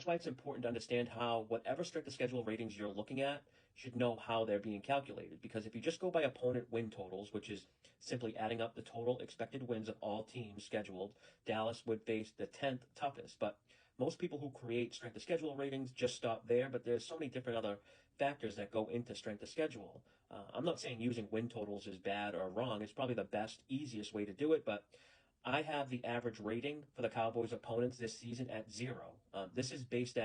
That's why it's important to understand how whatever strength of schedule ratings you're looking at should know how they're being calculated. Because if you just go by opponent win totals, which is simply adding up the total expected wins of all teams scheduled, Dallas would face the 10th toughest. But most people who create strength of schedule ratings just stop there, but there's so many different other factors that go into strength of schedule. I'm not saying using win totals is bad or wrong. It's probably the best, easiest way to do it, but I have the average rating for the Cowboys' opponents this season at 0. This is based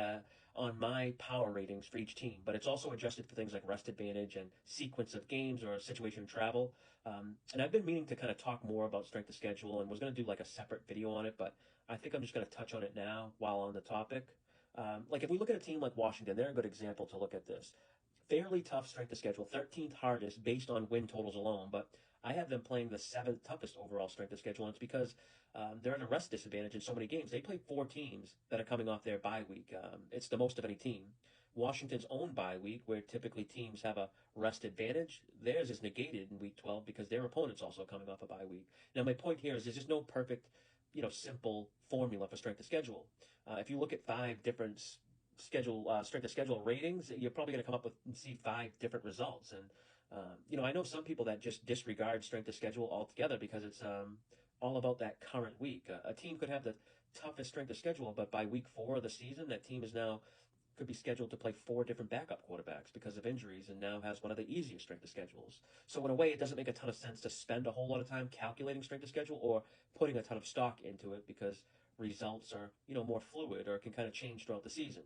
on my power ratings for each team, but it's also adjusted for things like rest advantage and sequence of games or situation travel. And I've been meaning to kind of talk more about strength of schedule and was going to do like a separate video on it, but I think I'm just going to touch on it now while on the topic. Like if we look at a team like Washington, they're a good example to look at this. Fairly tough strength of schedule, 13th hardest based on win totals alone, but I have them playing the seventh toughest overall strength of schedule, and it's because they're at a rest disadvantage in so many games. They play four teams that are coming off their bye week. It's the most of any team. Washington's own bye week, where typically teams have a rest advantage, theirs is negated in week 12 because their opponent's also coming off a bye week. Now, my point here is there's just no perfect, simple formula for strength of schedule. If you look at five different strength of schedule ratings, you're probably going to come up with and see five different results. And I know some people that just disregard strength of schedule altogether because it's all about that current week. A team could have the toughest strength of schedule, but by week 4 of the season, that team is now could be scheduled to play four different backup quarterbacks because of injuries and now has one of the easiest strength of schedules. So in a way, it doesn't make a ton of sense to spend a whole lot of time calculating strength of schedule or putting a ton of stock into it because results are, more fluid or can kind of change throughout the season.